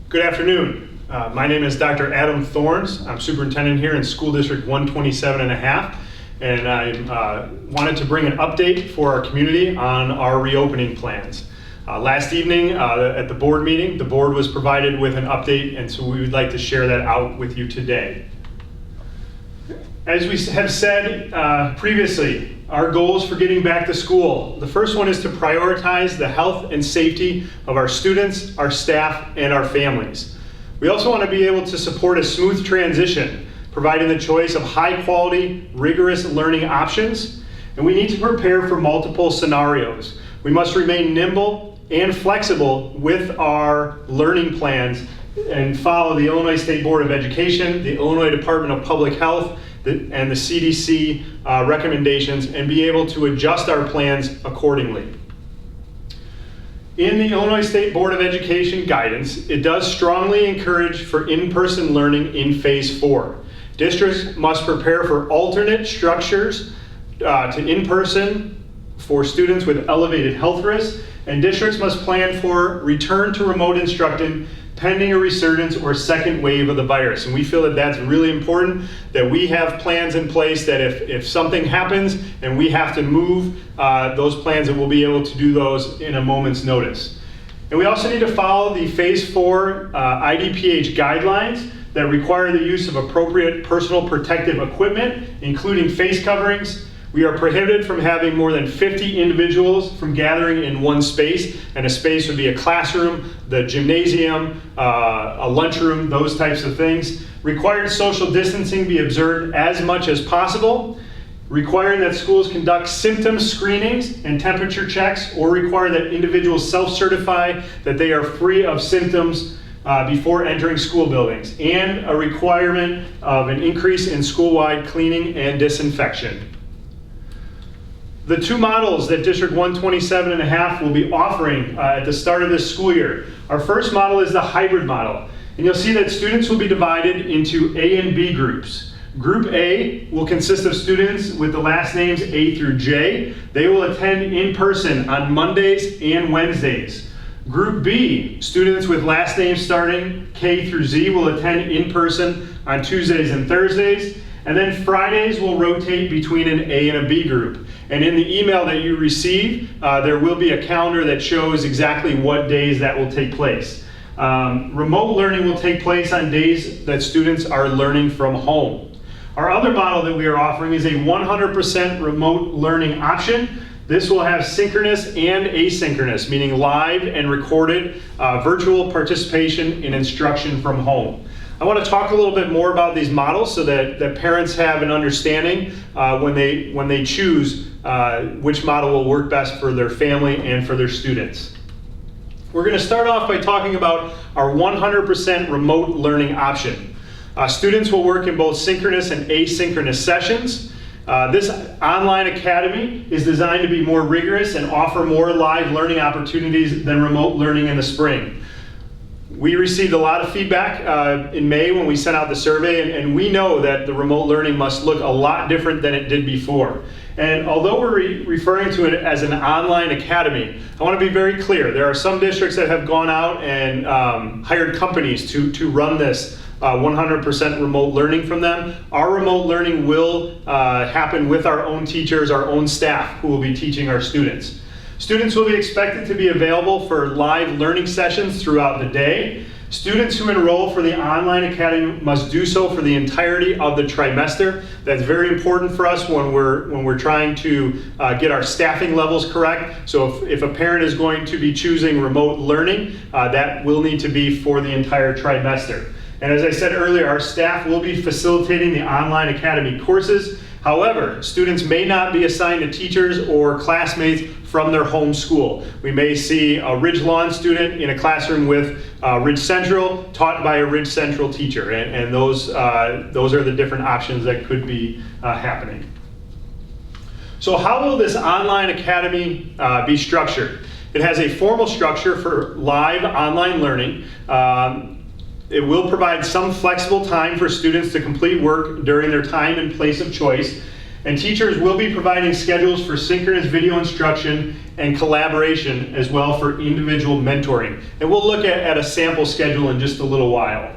Good afternoon. My name is Dr. Adam Thorns. I'm superintendent here in School District 127.5, and I wanted to bring an update for our community on our reopening plans. Last evening at the board meeting, the board was provided with an update, and so we would like to share that out with you today. As we have said previously, our goals for getting back to school. The first one is to prioritize the health and safety of our students, our staff, and our families. We also want to be able to support a smooth transition, providing the choice of high quality, rigorous learning options, and we need to prepare for multiple scenarios. We must remain nimble and flexible with our learning plans and follow the Illinois State Board of Education, the Illinois Department of Public Health, and the CDC recommendations, and be able to adjust our plans accordingly. In the Illinois State Board of Education guidance, it does strongly encourage for in-person learning in Phase 4. Districts must prepare for alternate structures to in-person for students with elevated health risks, and districts must plan for return to remote instruction pending a resurgence or second wave of the virus. And we feel that that's really important, that we have plans in place that if something happens and we have to move those plans, that we'll be able to do those in a moment's notice. And we also need to follow the Phase 4 IDPH guidelines that require the use of appropriate personal protective equipment, including face coverings. We are prohibited from having more than 50 individuals from gathering in one space, and a space would be a classroom, the gymnasium, a lunchroom, those types of things. Required social distancing be observed as much as possible. Requiring that schools conduct symptom screenings and temperature checks, or require that individuals self-certify that they are free of symptoms before entering school buildings, and a requirement of an increase in school-wide cleaning and disinfection. The two models that District 127.5 will be offering at the start of this school year. Our first model is the hybrid model. And you'll see that students will be divided into A and B groups. Group A will consist of students with the last names A through J. They will attend in person on Mondays and Wednesdays. Group B, students with last names starting K through Z, will attend in person on Tuesdays and Thursdays. And then Fridays will rotate between an A and a B group. And in the email that you receive, there will be a calendar that shows exactly what days that will take place. Remote learning will take place on days that students are learning from home. Our other model that we are offering is a 100% remote learning option. This will have synchronous and asynchronous, meaning live and recorded virtual participation in instruction from home. I want to talk a little bit more about these models so that parents have an understanding when they choose which model will work best for their family and for their students. We're going to start off by talking about our 100% remote learning option. Students will work in both synchronous and asynchronous sessions. This online academy is designed to be more rigorous and offer more live learning opportunities than remote learning in the spring. We received a lot of feedback in May when we sent out the survey, and we know that the remote learning must look a lot different than it did before. And although we're referring to it as an online academy, I want to be very clear. There are some districts that have gone out and hired companies to run this 100% remote learning from them. Our remote learning will happen with our own teachers, our own staff who will be teaching our students. Students will be expected to be available for live learning sessions throughout the day. Students who enroll for the online academy must do so for the entirety of the trimester. That's very important for us when we're trying to get our staffing levels correct. So if a parent is going to be choosing remote learning, that will need to be for the entire trimester. And as I said earlier, our staff will be facilitating the online academy courses. However, students may not be assigned to teachers or classmates from their home school. We may see a Ridge Lawn student in a classroom with Ridge Central, taught by a Ridge Central teacher, and those are the different options that could be happening. So how will this online academy be structured? It has a formal structure for live online learning. It will provide some flexible time for students to complete work during their time and place of choice. And teachers will be providing schedules for synchronous video instruction and collaboration as well for individual mentoring. And we'll look at a sample schedule in just a little while.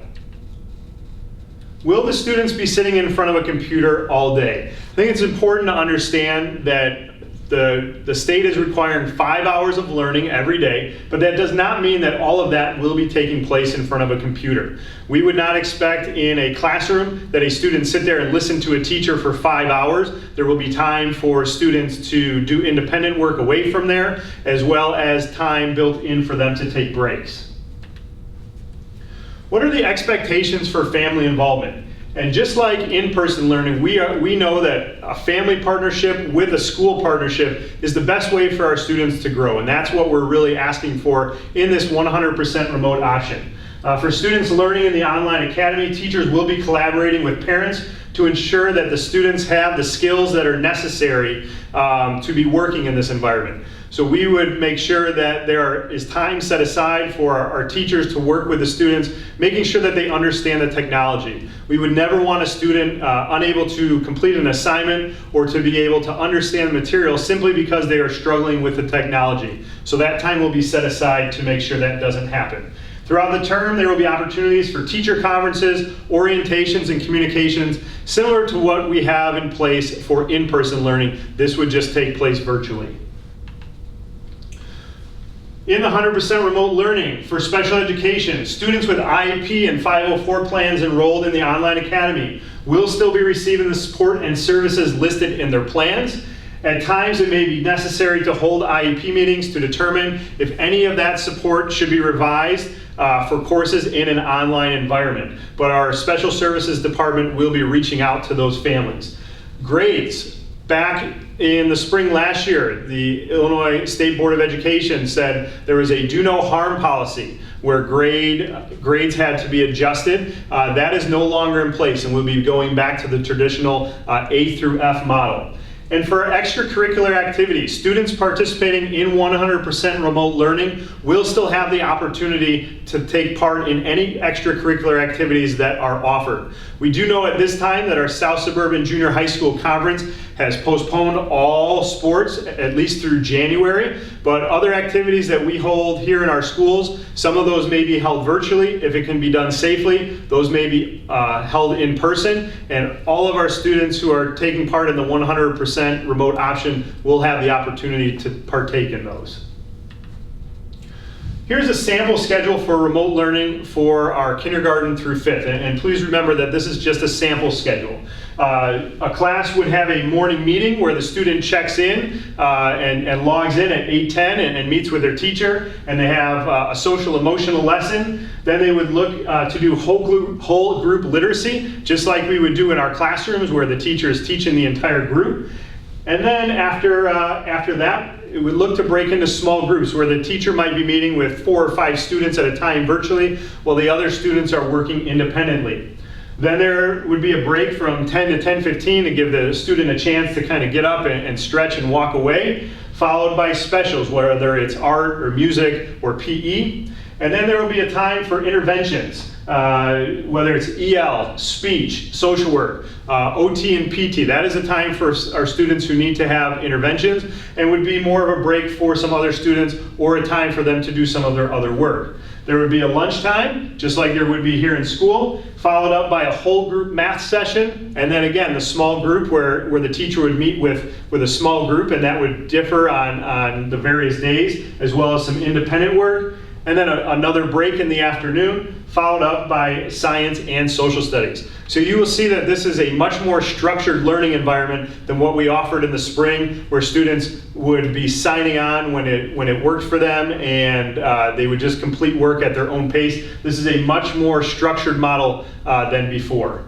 Will the students be sitting in front of a computer all day? I think it's important to understand that the state is requiring 5 hours of learning every day, but that does not mean that all of that will be taking place in front of a computer. We would not expect in a classroom that a student sit there and listen to a teacher for 5 hours. There will be time for students to do independent work away from there, as well as time built in for them to take breaks. What are the expectations for family involvement? And just like in-person learning, we know that a family partnership with a school partnership is the best way for our students to grow, and that's what we're really asking for in this 100% remote option. For students learning in the online academy, teachers will be collaborating with parents to ensure that the students have the skills that are necessary to be working in this environment. So we would make sure that there is time set aside for our teachers to work with the students, making sure that they understand the technology. We would never want a student unable to complete an assignment or to be able to understand the material simply because they are struggling with the technology. So that time will be set aside to make sure that doesn't happen. Throughout the term, there will be opportunities for teacher conferences, orientations, and communications, similar to what we have in place for in-person learning. This would just take place virtually. In the 100% remote learning for special education, students with IEP and 504 plans enrolled in the online academy will still be receiving the support and services listed in their plans. At times, it may be necessary to hold IEP meetings to determine if any of that support should be revised for courses in an online environment. But our special services department will be reaching out to those families. Grades. Back in the spring last year, the Illinois State Board of Education said there was a do no harm policy where grades had to be adjusted. That is no longer in place, and we'll be going back to the traditional A through F model. And for extracurricular activities, students participating in 100% remote learning will still have the opportunity to take part in any extracurricular activities that are offered. We do know at this time that our South Suburban Junior High School Conference has postponed all sports, at least through January, but other activities that we hold here in our schools, some of those may be held virtually. If it can be done safely, those may be held in person, and all of our students who are taking part in the 100% remote option will have the opportunity to partake in those. Here's a sample schedule for remote learning for our kindergarten through 5th, and please remember that this is just a sample schedule. A class would have a morning meeting where the student checks in and logs in at 8:10 and meets with their teacher, and they have a social emotional lesson. Then they would look to do whole group literacy, just like we would do in our classrooms where the teacher is teaching the entire group. And then after that, it would look to break into small groups where the teacher might be meeting with 4 or 5 students at a time virtually, while the other students are working independently. Then there would be a break from 10 to 10:15 to give the student a chance to kind of get up and stretch and walk away, followed by specials, whether it's art or music or PE. And then there will be a time for interventions, whether it's EL, speech, social work, OT and PT. That is a time for our students who need to have interventions, and would be more of a break for some other students or a time for them to do some of their other work. There would be a lunchtime, just like there would be here in school, followed up by a whole group math session, and then again the small group where the teacher would meet with a small group, and that would differ on the various days, as well as some independent work. And then another break in the afternoon, followed up by science and social studies. So you will see that this is a much more structured learning environment than what we offered in the spring, where students would be signing on when it worked for them, and they would just complete work at their own pace. This is a much more structured model than before.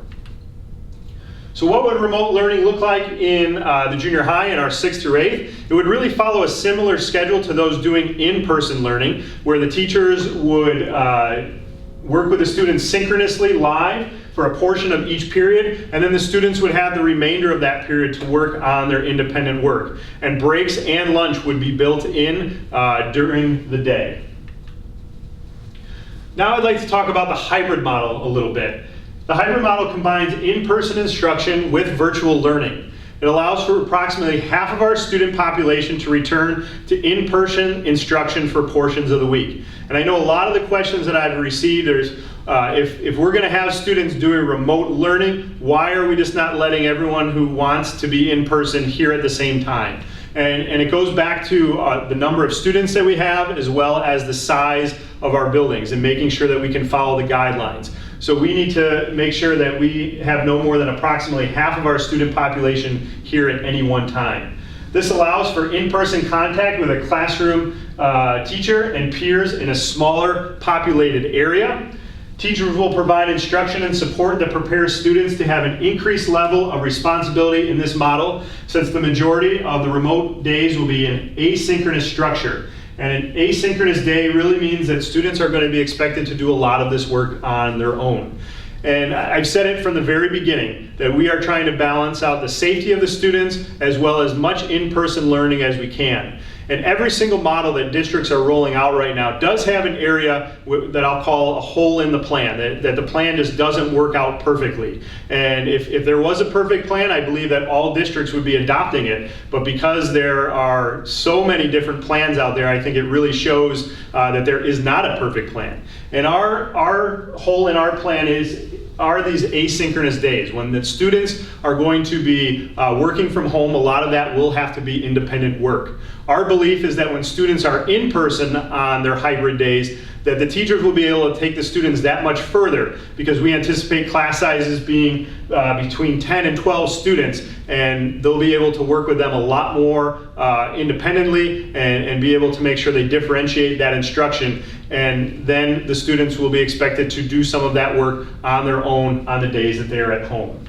So what would remote learning look like in the junior high in our 6th through 8th? It would really follow a similar schedule to those doing in-person learning, where the teachers would work with the students synchronously live for a portion of each period, and then the students would have the remainder of that period to work on their independent work. And breaks and lunch would be built in during the day. Now I'd like to talk about the hybrid model a little bit. The hybrid model combines in-person instruction with virtual learning. It allows for approximately half of our student population to return to in-person instruction for portions of the week. And I know a lot of the questions that I've received, if we're going to have students doing remote learning, why are we just not letting everyone who wants to be in person here at the same time? And it goes back to the number of students that we have, as well as the size of our buildings, and making sure that we can follow the guidelines. So we need to make sure that we have no more than approximately half of our student population here at any one time. This allows for in-person contact with a classroom teacher and peers in a smaller populated area. Teachers will provide instruction and support that prepares students to have an increased level of responsibility in this model, since the majority of the remote days will be in asynchronous structure. And an asynchronous day really means that students are going to be expected to do a lot of this work on their own. And I've said it from the very beginning that we are trying to balance out the safety of the students as well as much in-person learning as we can. And every single model that districts are rolling out right now does have an area that I'll call a hole in the plan, that the plan just doesn't work out perfectly. And if there was a perfect plan, I believe that all districts would be adopting it. But because there are so many different plans out there, I think it really shows that there is not a perfect plan. And our hole in our plan are these asynchronous days when the students are going to be working from home. A lot of that will have to be independent work. Our belief is that when students are in person on their hybrid days, that the teachers will be able to take the students that much further, because we anticipate class sizes being between 10 and 12 students, and they'll be able to work with them a lot more independently and be able to make sure they differentiate that instruction. And then the students will be expected to do some of that work on their own on the days that they are at home.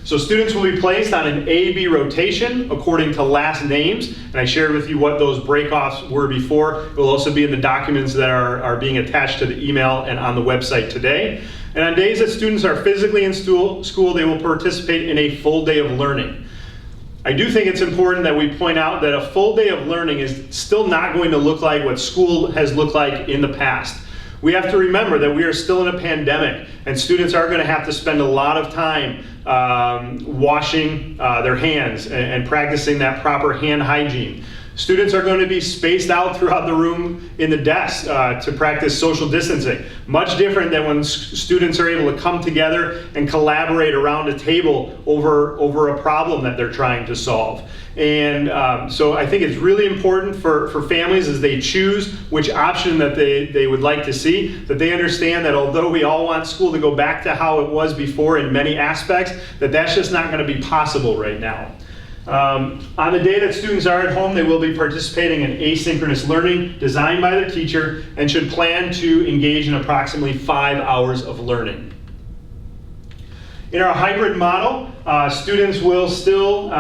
So students will be placed on an A-B rotation according to last names, and I shared with you what those breakoffs were before. It will also be in the documents that are being attached to the email and on the website today. And on days that students are physically in school, they will participate in a full day of learning. I do think it's important that we point out that a full day of learning is still not going to look like what school has looked like in the past. We have to remember that we are still in a pandemic, and students are going to have to spend a lot of time washing their hands and practicing that proper hand hygiene. Students are going to be spaced out throughout the room in the desks to practice social distancing. Much different than when students are able to come together and collaborate around a table over a problem that they're trying to solve. And so I think it's really important for families, as they choose which option that they would like to see, that they understand that although we all want school to go back to how it was before in many aspects, that's just not going to be possible right now. On the day that students are at home, they will be participating in asynchronous learning designed by their teacher, and should plan to engage in approximately 5 hours of learning. In our hybrid model, students will still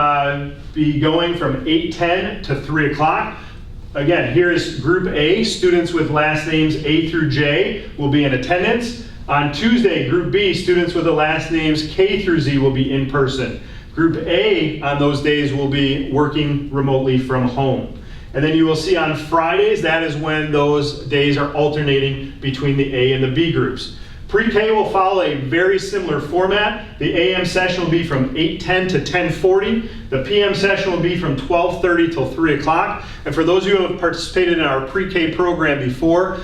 be going from 8:10 to 3 o'clock. Again, here is Group A. Students with last names A through J will be in attendance. On Tuesday, Group B, students with the last names K through Z will be in person. Group A on those days will be working remotely from home. And then you will see on Fridays, that is when those days are alternating between the A and the B groups. Pre-K will follow a very similar format. The AM session will be from 8:10 to 10:40. The PM session will be from 12:30 till 3 o'clock. And for those of you who have participated in our pre-K program before,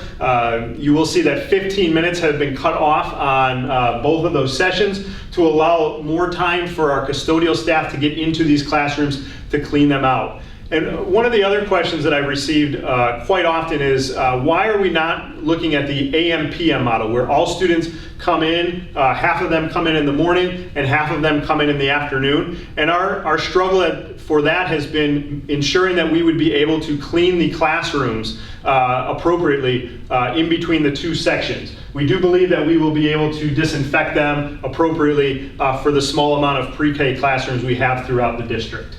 you will see that 15 minutes have been cut off on both of those sessions to allow more time for our custodial staff to get into these classrooms to clean them out. And one of the other questions that I've received quite often is, why are we not looking at the AM-PM model, where all students come in, half of them come in the morning and half of them come in the afternoon? And our struggle for that has been ensuring that we would be able to clean the classrooms appropriately in between the two sections. We do believe that we will be able to disinfect them appropriately for the small amount of pre-K classrooms we have throughout the district.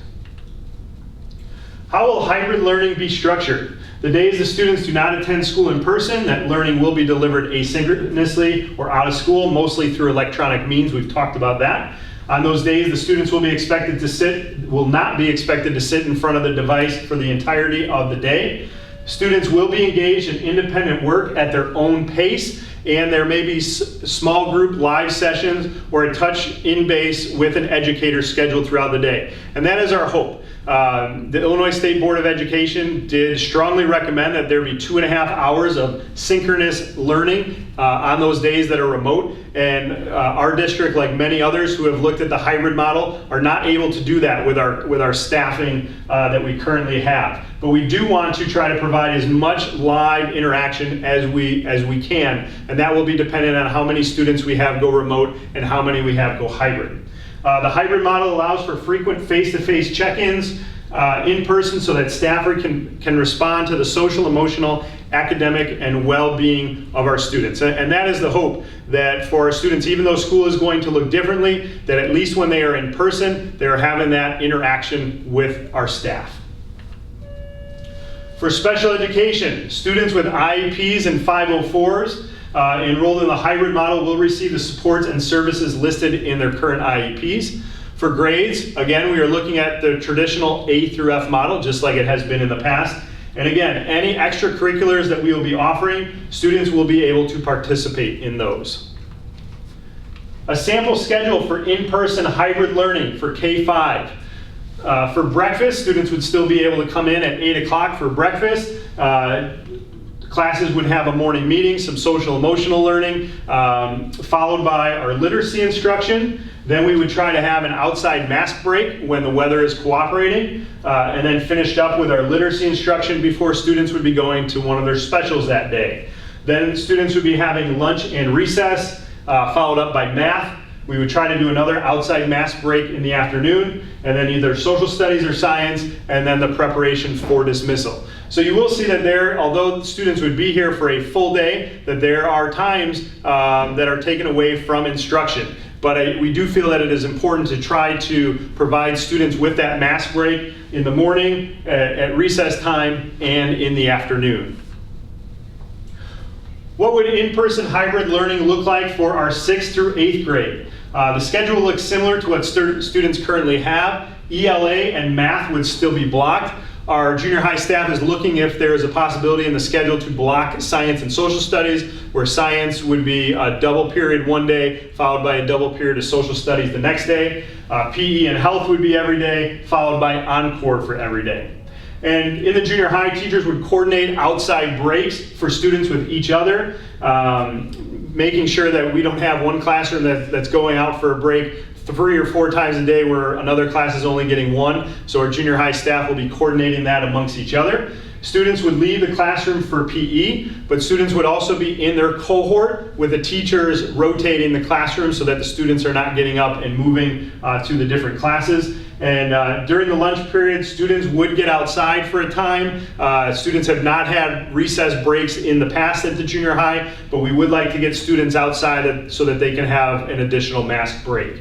How will hybrid learning be structured? The days the students do not attend school in person, that learning will be delivered asynchronously or out of school, mostly through electronic means. We've talked about that. On those days, the students will not be expected to sit in front of the device for the entirety of the day. Students will be engaged in independent work at their own pace, and there may be small group live sessions or a touch in base with an educator scheduled throughout the day. And that is our hope. The Illinois State Board of Education did strongly recommend that there be 2.5 hours of synchronous learning on those days that are remote. And our district, like many others who have looked at the hybrid model, are not able to do that with our staffing that we currently have. But we do want to try to provide as much live interaction as we can, and that will be dependent on how many students we have go remote and how many we have go hybrid. The hybrid model allows for frequent face-to-face check-ins in person so that staff can respond to the social, emotional, academic, and well-being of our students. And that is the hope, that for our students, even though school is going to look differently, that at least when they are in person, they are having that interaction with our staff. For special education, students with IEPs and 504s enrolled in the hybrid model will receive the supports and services listed in their current IEPs. For grades, again, we are looking at the traditional A through F model, just like it has been in the past. And again, any extracurriculars that we will be offering, students will be able to participate in those. A sample schedule for in-person hybrid learning for K-5. For breakfast, students would still be able to come in at 8 o'clock for breakfast. Classes would have a morning meeting, some social emotional learning, followed by our literacy instruction. Then we would try to have an outside mask break when the weather is cooperating, and then finished up with our literacy instruction before students would be going to one of their specials that day. Then students would be having lunch and recess, followed up by math. We would try to do another outside mask break in the afternoon, and then either social studies or science, and then the preparation for dismissal. So you will see that there, although students would be here for a full day, that there are times that are taken away from instruction. But we do feel that it is important to try to provide students with that mask break in the morning, at recess time, and in the afternoon. What would in-person hybrid learning look like for our 6th through 8th grade? The schedule looks similar to what students currently have. ELA and math would still be blocked. Our junior high staff is looking if there is a possibility in the schedule to block science and social studies, where science would be a double period one day, followed by a double period of social studies the next day. PE and health would be every day, followed by encore for every day. And in the junior high, teachers would coordinate outside breaks for students with each other, making sure that we don't have one classroom that's going out for a break 3 or 4 times a day where another class is only getting 1. So our junior high staff will be coordinating that amongst each other. Students would leave the classroom for PE, but students would also be in their cohort with the teachers rotating the classroom so that the students are not getting up and moving to the different classes. And during the lunch period, students would get outside for a time. Students have not had recess breaks in the past at the junior high, but we would like to get students outside so that they can have an additional mask break.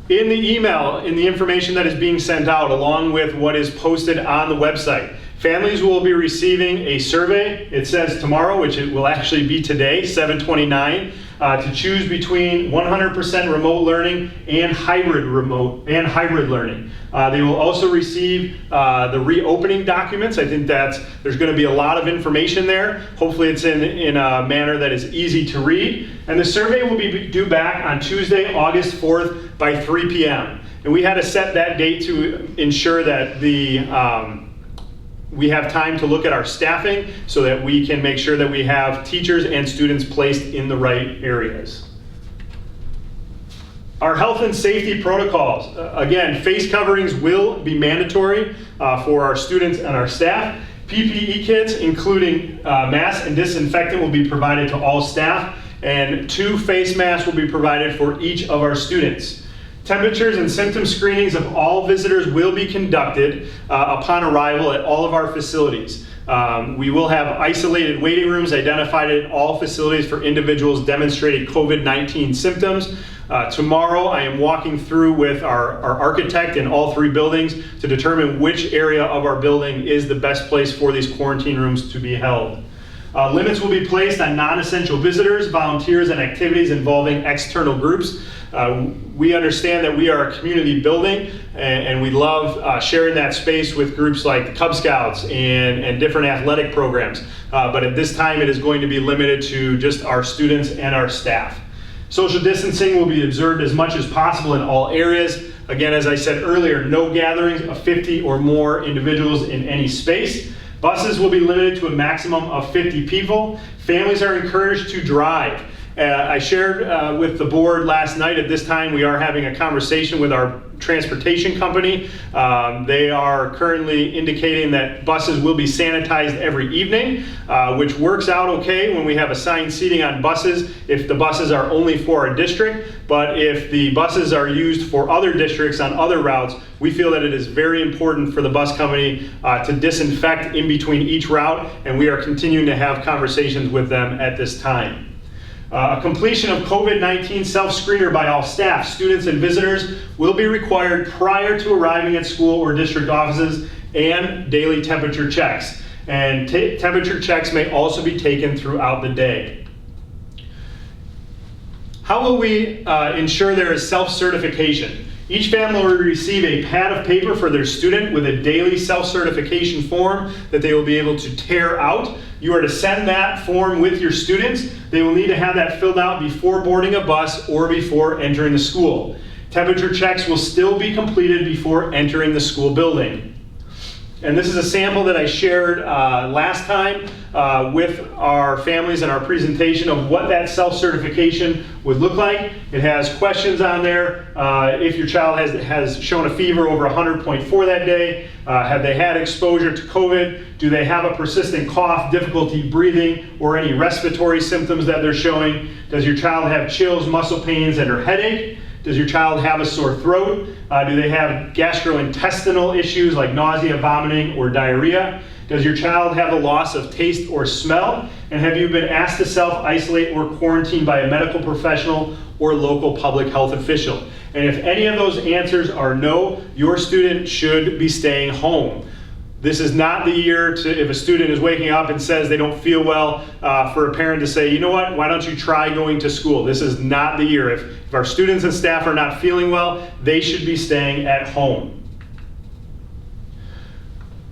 In the email, in the information that is being sent out, along with what is posted on the website, families will be receiving a survey. It says tomorrow, which it will actually be today, 7/29, to choose between 100% remote learning and hybrid learning. They will also receive the reopening documents. I think there's going to be a lot of information there. Hopefully it's in a manner that is easy to read. And the survey will be due back on Tuesday, August 4th by 3 p.m. And we had to set that date to ensure that we have time to look at our staffing so that we can make sure that we have teachers and students placed in the right areas. Our health and safety protocols. Again, face coverings will be mandatory for our students and our staff. PPE kits, including masks and disinfectant, will be provided to all staff, and 2 face masks will be provided for each of our students. Temperatures and symptom screenings of all visitors will be conducted upon arrival at all of our facilities. We will have isolated waiting rooms identified at all facilities for individuals demonstrating COVID-19 symptoms. Tomorrow I am walking through with our architect in all 3 buildings to determine which area of our building is the best place for these quarantine rooms to be held. Limits will be placed on non-essential visitors, volunteers, and activities involving external groups. We understand that we are a community building, and we love sharing that space with groups like the Cub Scouts and different athletic programs. But at this time, it is going to be limited to just our students and our staff. Social distancing will be observed as much as possible in all areas. Again, as I said earlier, no gatherings of 50 or more individuals in any space. Buses will be limited to a maximum of 50 people. Families are encouraged to drive. I shared with the board last night, at this time we are having a conversation with our transportation company. They are currently indicating that buses will be sanitized every evening, which works out okay when we have assigned seating on buses if the buses are only for our district. But if the buses are used for other districts on other routes, we feel that it is very important for the bus company to disinfect in between each route, and we are continuing to have conversations with them at this time. Completion of COVID-19 self-screener by all staff, students, and visitors will be required prior to arriving at school or district offices, and daily temperature checks. And temperature checks may also be taken throughout the day. How will we ensure there is self-certification? Each family will receive a pad of paper for their student with a daily self-certification form that they will be able to tear out. You are to send that form with your students. They will need to have that filled out before boarding a bus or before entering the school. Temperature checks will still be completed before entering the school building. And this is a sample that I shared last time with our families in our presentation of what that self-certification would look like. It has questions on there. If your child has shown a fever over 100.4 that day, have they had exposure to COVID? Do they have a persistent cough, difficulty breathing, or any respiratory symptoms that they're showing? Does your child have chills, muscle pains, and or headache? Does your child have a sore throat? Do they have gastrointestinal issues like nausea, vomiting, or diarrhea? Does your child have a loss of taste or smell? And have you been asked to self-isolate or quarantine by a medical professional or local public health official? And if any of those answers are no, your student should be staying home. This is not the year to, if a student is waking up and says they don't feel well, for a parent to say, you know what, why don't you try going to school? This is not the year. If our students and staff are not feeling well, they should be staying at home.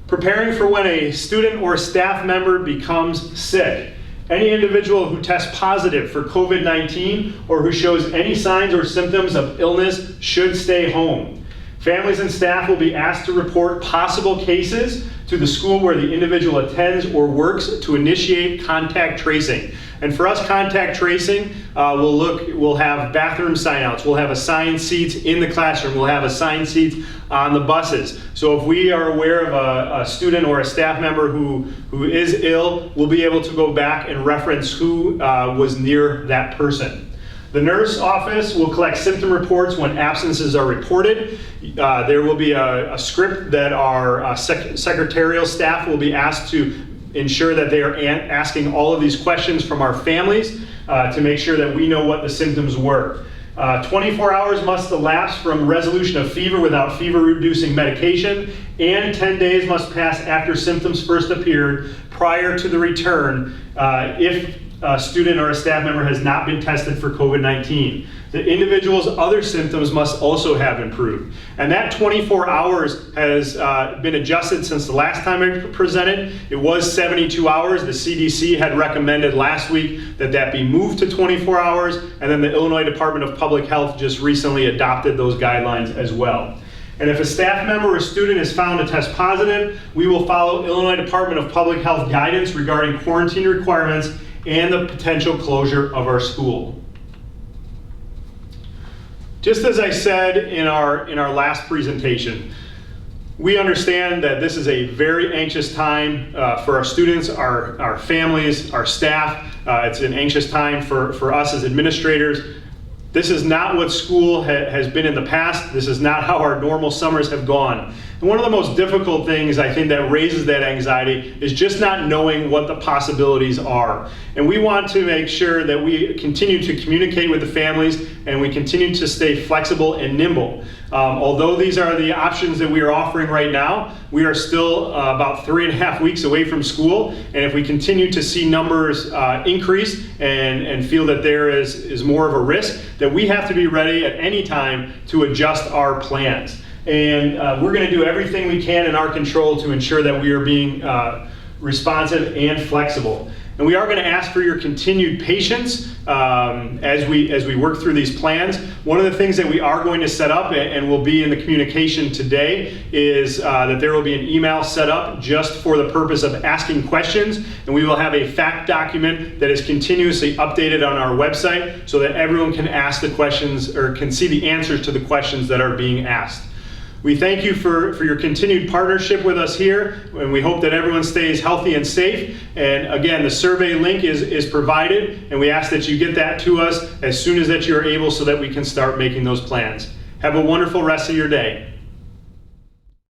Preparing for when a student or staff member becomes sick. Any individual who tests positive for COVID-19 or who shows any signs or symptoms of illness should stay home. Families and staff will be asked to report possible cases to the school where the individual attends or works to initiate contact tracing. And for us, contact tracing, we'll have bathroom signouts, we'll have assigned seats in the classroom, we'll have assigned seats on the buses. So if we are aware of a student or a staff member who is ill, we'll be able to go back and reference who was near that person. The nurse office will collect symptom reports when absences are reported. There will be a script that our secretarial staff will be asked to ensure that they are asking all of these questions from our families to make sure that we know what the symptoms were. 24 hours must elapse from resolution of fever without fever-reducing medication, and 10 days must pass after symptoms first appeared prior to the return if a student or a staff member has not been tested for COVID-19. The individual's other symptoms must also have improved. And that 24 hours has been adjusted since the last time I presented. It was 72 hours. The CDC had recommended last week that be moved to 24 hours, and then the Illinois Department of Public Health just recently adopted those guidelines as well. And if a staff member or student is found to test positive, we will follow Illinois Department of Public Health guidance regarding quarantine requirements and the potential closure of our school. Just as I said in our last presentation, we understand that this is a very anxious time for our students, our families, our staff. It's an anxious time for us as administrators. This is not what school has been in the past. This is not how our normal summers have gone. And one of the most difficult things I think that raises that anxiety is just not knowing what the possibilities are. And we want to make sure that we continue to communicate with the families and we continue to stay flexible and nimble. Although these are the options that we are offering right now, we are still about 3.5 weeks away from school, and if we continue to see numbers increase and feel that there is more of a risk, that we have to be ready at any time to adjust our plans. And we're going to do everything we can in our control to ensure that we are being responsive and flexible. And we are going to ask for your continued patience as we work through these plans. One of the things that we are going to set up and will be in the communication today is that there will be an email set up just for the purpose of asking questions, and we will have a fact document that is continuously updated on our website so that everyone can ask the questions or can see the answers to the questions that are being asked. We thank you for your continued partnership with us here, and we hope that everyone stays healthy and safe. And again, the survey link is provided, and we ask that you get that to us as soon as that you're able so that we can start making those plans. Have a wonderful rest of your day.